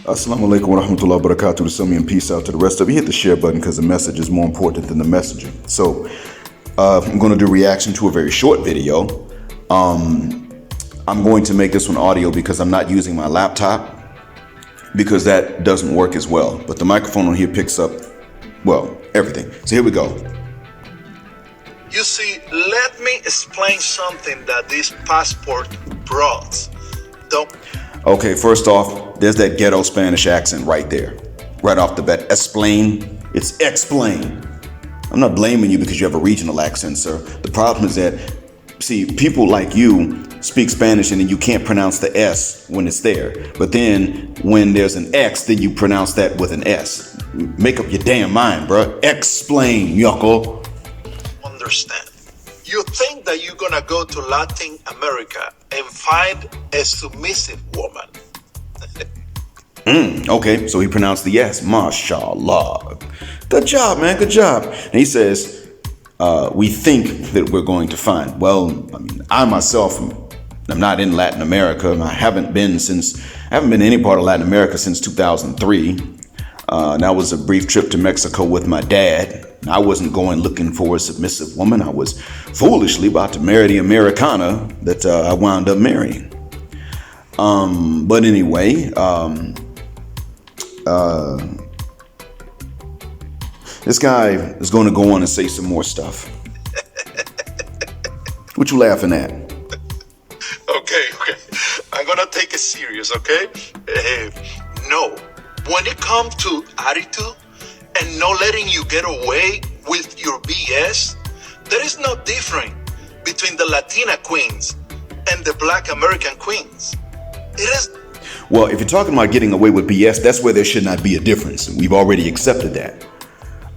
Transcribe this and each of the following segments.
Assalamu alaikum wa rahmatullahi wa barakatuh. To some and peace out to the rest of you. Hit the share button because the message is more important than the messenger. So I'm going to do a reaction to a very short video. I'm going to make this one audio because I'm not using my laptop because that doesn't work as well. But the microphone on here picks up, well, everything. So here we go. You see, let me explain something that this passport brought. Okay, first off, there's that ghetto Spanish accent right there. Right off the bat. Explain. It's explain. I'm not blaming you because you have a regional accent, sir. The problem is that, see, people like you speak Spanish and then you can't pronounce the S when it's there. But then when there's an X, then you pronounce that with an S. Make up your damn mind, bruh. Explain, yucko. Understand. You think that you're gonna go to Latin America and find a submissive woman. Okay, so he pronounced the S. Mashallah. Good job, man. Good job. And he says, we think that we're going to find. Well, I mean, I myself, I'm not in Latin America. I haven't been in any part of Latin America since 2003. That was a brief trip to Mexico with my dad. I wasn't going looking for a submissive woman. I was foolishly about to marry the Americana that I wound up marrying. But anyway, this guy is going to go on and say some more stuff. What you laughing at? Okay. I'm gonna take it serious, okay? No. When it comes to attitude and not letting you get away with your BS, there is no difference between the Latina queens and the Black American queens. It is. Well, if you're talking about getting away with BS, that's where there should not be a difference. We've already accepted that.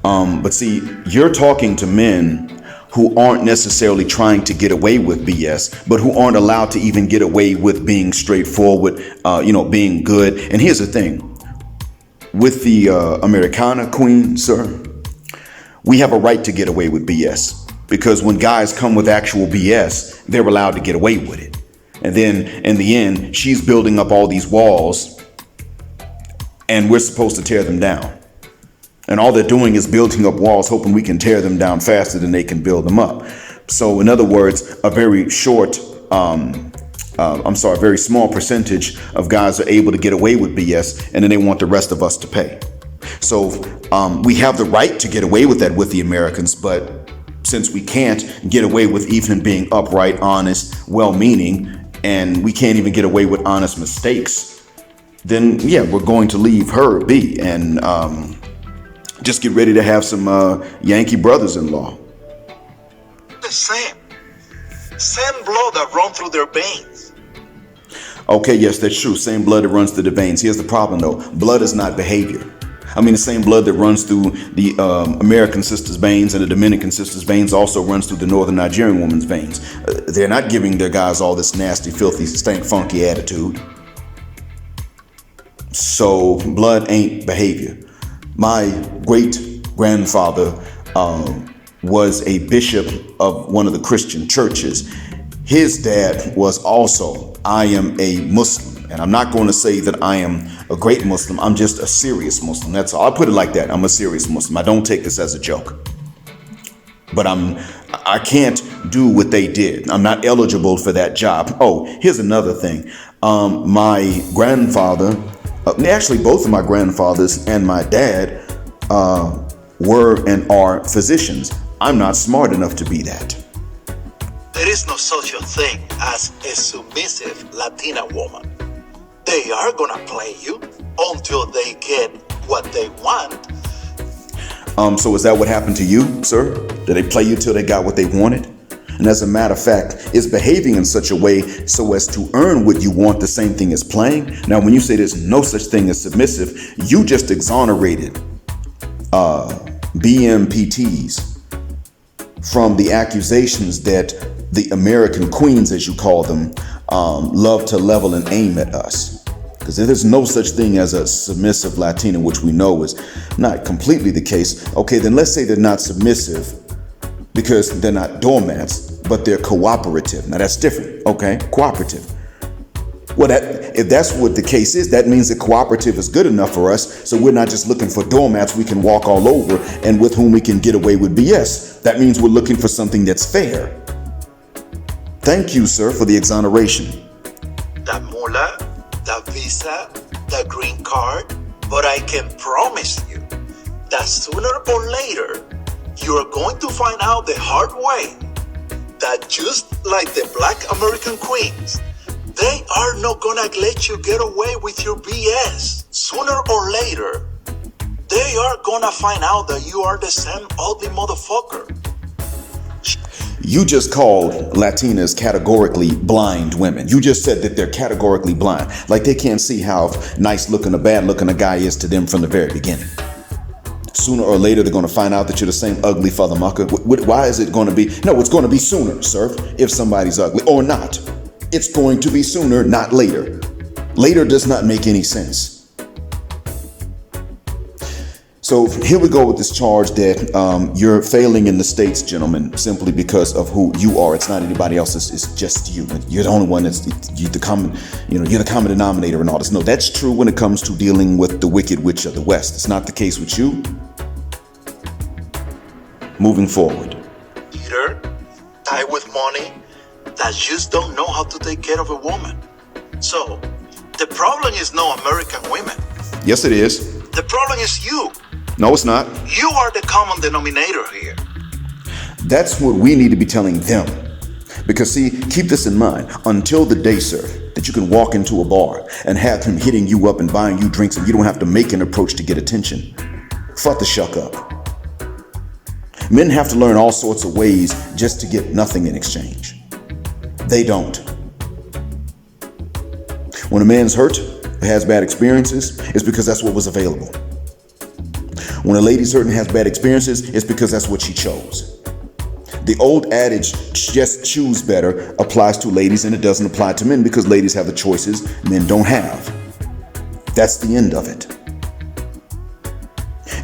But see, you're talking to men who aren't necessarily trying to get away with BS, but who aren't allowed to even get away with being straightforward, being good. And here's the thing. With the Americana queen, sir, we have a right to get away with BS because when guys come with actual BS, they're allowed to get away with it. And then in the end, she's building up all these walls and we're supposed to tear them down. And all they're doing is building up walls, hoping we can tear them down faster than they can build them up. So in other words, a very very small percentage of guys are able to get away with BS, and then they want the rest of us to pay. So we have the right to get away with that with the Americans, but since we can't get away with even being upright, honest, well-meaning, and we can't even get away with honest mistakes, then yeah, we're going to leave her be and just get ready to have some Yankee brothers-in-law. The same blood that run through their veins. Okay, yes, that's true. Same blood that runs through the veins. Here's the problem, though. Blood is not behavior. I mean, the same blood that runs through the American sister's veins and the Dominican sister's veins also runs through the Northern Nigerian woman's veins. They're not giving their guys all this nasty, filthy, stank, funky attitude. So blood ain't behavior. My great-grandfather was a bishop of one of the Christian churches. His dad was also, I am a Muslim. And I'm not going to say that I am a great Muslim. I'm just a serious Muslim. That's all. I'll put it like that. I'm a serious Muslim. I don't take this as a joke. But I can't do what they did. I'm not eligible for that job. Oh, here's another thing. My grandfather, actually both of my grandfathers and my dad were and are physicians. I'm not smart enough to be that. There is no such a thing as a submissive Latina woman. They are gonna play you until they get what they want. So is that what happened to you, sir? Did they play you till they got what they wanted? And as a matter of fact, is behaving in such a way so as to earn what you want the same thing as playing? Now, when you say there's no such thing as submissive, you just exonerated BMPTs from the accusations that the American queens, as you call them, love to level and aim at us. Because there's no such thing as a submissive Latina, which we know is not completely the case. Okay, then let's say they're not submissive because they're not doormats, but they're cooperative. Now that's different, okay? Cooperative. Well, if that's what the case is, that means that cooperative is good enough for us. So we're not just looking for doormats we can walk all over and with whom we can get away with BS. That means we're looking for something that's fair. Thank you, sir, for the exoneration. The mula, the visa, the green card, but I can promise you that sooner or later, you're going to find out the hard way that just like the Black American queens, they are not gonna let you get away with your BS. Sooner or later, they are gonna find out that you are the same ugly motherfucker. You just called Latinas categorically blind women. You just said that they're categorically blind. Like they can't see how nice looking or bad looking a guy is to them from the very beginning. Sooner or later, they're going to find out that you're the same ugly father mucker. Why is it going to be? No, it's going to be sooner, sir, if somebody's ugly or not. It's going to be sooner, not later. Later does not make any sense. So here we go with this charge that you're failing in the States, gentlemen, simply because of who you are. It's not anybody else. It's just you. You're the only one you're the common denominator and all this. No, that's true when it comes to dealing with the wicked witch of the West. It's not the case with you. Moving forward. Peter, die with money that just don't know how to take care of a woman. So the problem is no American women. Yes, it is. The problem is you. No, it's not. You are the common denominator here. That's what we need to be telling them. Because see, keep this in mind, until the day, sir, that you can walk into a bar and have him hitting you up and buying you drinks and you don't have to make an approach to get attention. Fuck the shuck up. Men have to learn all sorts of ways just to get nothing in exchange. They don't. When a man's hurt or has bad experiences, it's because that's what was available. When a lady's hurt and has bad experiences, it's because that's what she chose. The old adage, just choose better, applies to ladies and it doesn't apply to men because ladies have the choices men don't have. That's the end of it.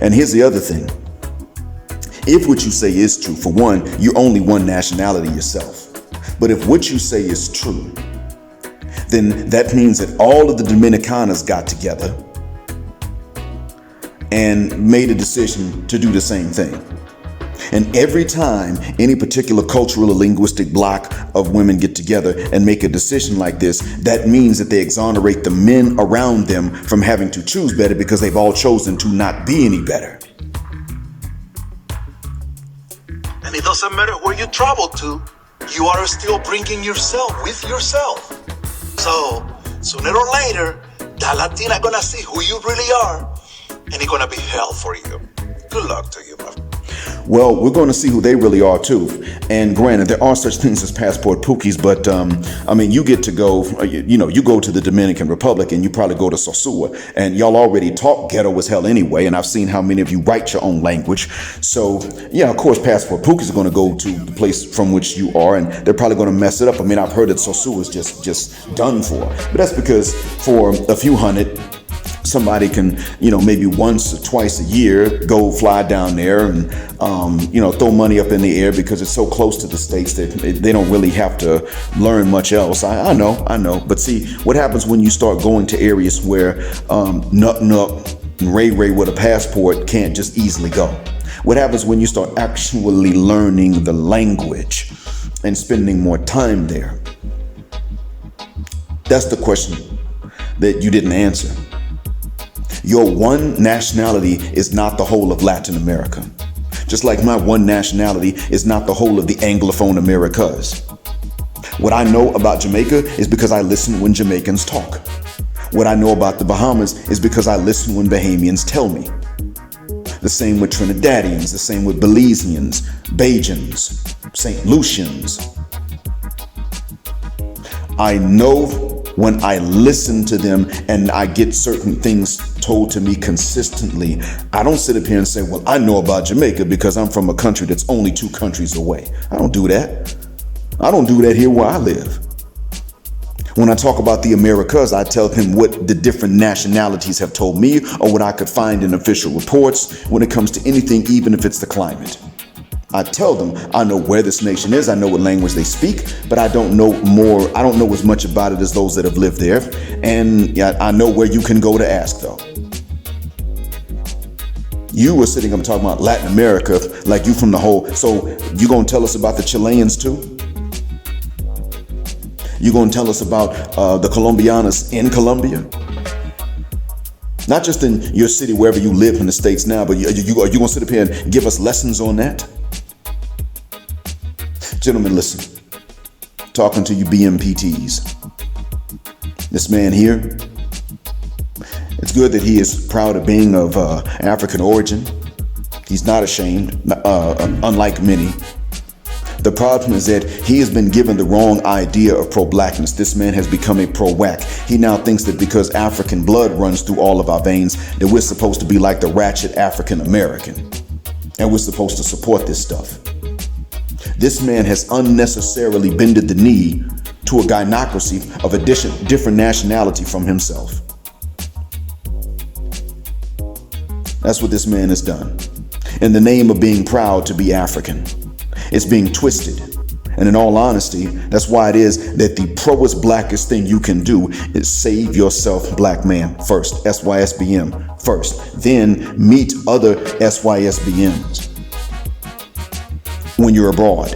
And here's the other thing. If what you say is true, for one, you're only one nationality yourself. But if what you say is true, then that means that all of the Dominicanos got together and made a decision to do the same thing. And every time any particular cultural or linguistic block of women get together and make a decision like this, that means that they exonerate the men around them from having to choose better because they've all chosen to not be any better. And it doesn't matter where you travel to, you are still bringing yourself with yourself. So sooner or later, that Latina gonna see who you really are. And it's gonna be hell for you. Good luck to you, my friend. Well, we're going to see who they really are too. And granted, there are such things as passport pookies, but I mean, you get to go, you go to the Dominican Republic and you probably go to Soulfyah, and y'all already talk ghetto as hell anyway. And I've seen how many of you write your own language. So yeah, of course, passport pookies are going to go to the place from which you are, and they're probably going to mess it up. I mean, I've heard that Soulfyah is just done for, but that's because for a few hundred, somebody can, maybe once or twice a year go fly down there and, throw money up in the air because it's so close to the States that they don't really have to learn much else. I know. But see, what happens when you start going to areas where Nut and Ray with a passport can't just easily go? What happens when you start actually learning the language and spending more time there? That's the question that you didn't answer. Your one nationality is not the whole of Latin America. Just like my one nationality is not the whole of the Anglophone Americas. What I know about Jamaica is because I listen when Jamaicans talk. What I know about the Bahamas is because I listen when Bahamians tell me. The same with Trinidadians, the same with Belizeans, Bajans, St. Lucians. I know when I listen to them and I get certain things told to me consistently. I don't sit up here and say, well, I know about Jamaica because I'm from a country that's only 2 countries away. I don't do that. I don't do that here where I live. When I talk about the Americas, I tell him what the different nationalities have told me or what I could find in official reports when it comes to anything, even if it's the climate. I tell them I know where this nation is, I know what language they speak, but I don't know as much about it as those that have lived there. And yeah, I know where you can go to ask though. You were sitting up talking about Latin America like you from the whole, so you gonna tell us about the Chileans too? You gonna tell us about the Colombianas in Colombia? Not just in your city, wherever you live in the States now, but are you gonna sit up here and give us lessons on that? Gentlemen, listen, talking to you BMPTs. This man here, it's good that he is proud of being of African origin. He's not ashamed, unlike many. The problem is that he has been given the wrong idea of pro-blackness. This man has become a pro-wack. He now thinks that because African blood runs through all of our veins, that we're supposed to be like the ratchet African American. And we're supposed to support this stuff. This man has unnecessarily bended the knee to a gynocracy of a different nationality from himself. That's what this man has done. In the name of being proud to be African. It's being twisted. And in all honesty, that's why it is that the proest blackest thing you can do is save yourself, black man, first. SYSBM first. Then meet other SYSBMs when you're abroad.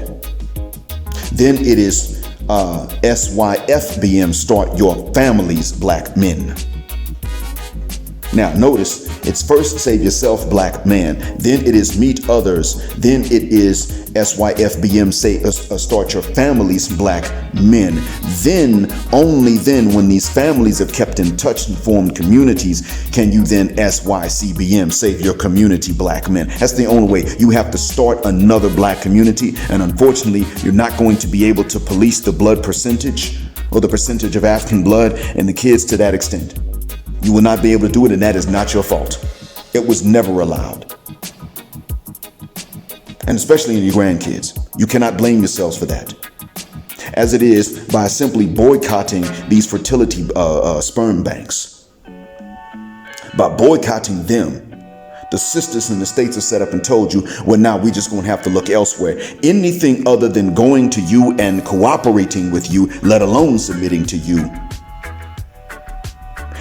Then it is SYFBM, start your families, black men. Now notice, it's first save yourself, black man. Then it is meet others. Then it is SYFBM, say start your families, black men. Then, only then, when these families have kept in touch and formed communities, can you then SYCBM, save your community, black men. That's the only way. You have to start another black community, and unfortunately, you're not going to be able to police the blood percentage or the percentage of African blood and the kids to that extent. You will not be able to do it, and that is not your fault. It was never allowed. And especially in your grandkids. You cannot blame yourselves for that. As it is, by simply boycotting these fertility sperm banks. By boycotting them, the sisters in the States have set up and told you, well, now we just gonna have to look elsewhere. Anything other than going to you and cooperating with you, let alone submitting to you,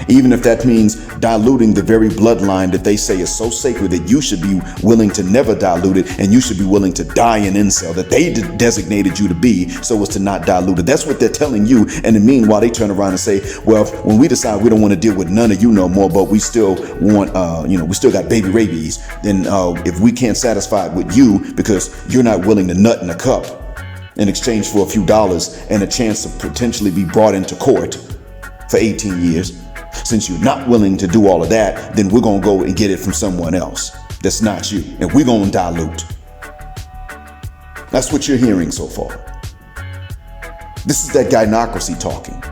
even if that means diluting the very bloodline that they say is so sacred that you should be willing to never dilute it, and you should be willing to die an incel that they designated you to be so as to not dilute it. That's what they're telling you. And in the meanwhile, they turn around and say, well, when we decide we don't want to deal with none of you no more, but we still want, we still got baby rabies, then if we can't satisfy it with you because you're not willing to nut in a cup in exchange for a few dollars and a chance to potentially be brought into court for 18 years, since you're not willing to do all of that, then we're going to go and get it from someone else that's not you. And we're going to dilute. That's what you're hearing so far. This is that gynocracy talking.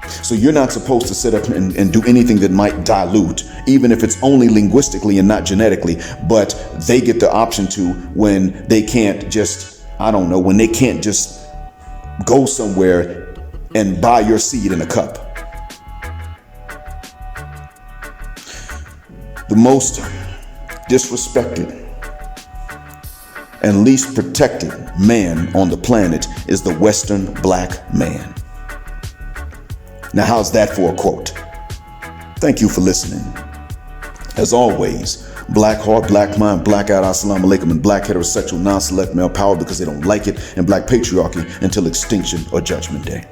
So you're not supposed to sit up and do anything that might dilute, even if it's only linguistically and not genetically. But they get the option to when they can't just, when they can't just go somewhere and buy your seed in a cup. The most disrespected and least protected man on the planet is the Western black man. Now, how's that for a quote? Thank you for listening. As always, black heart, black mind, black out, assalamu alaikum, and black heterosexual non-select male power because they don't like it, and black patriarchy until extinction or judgment day.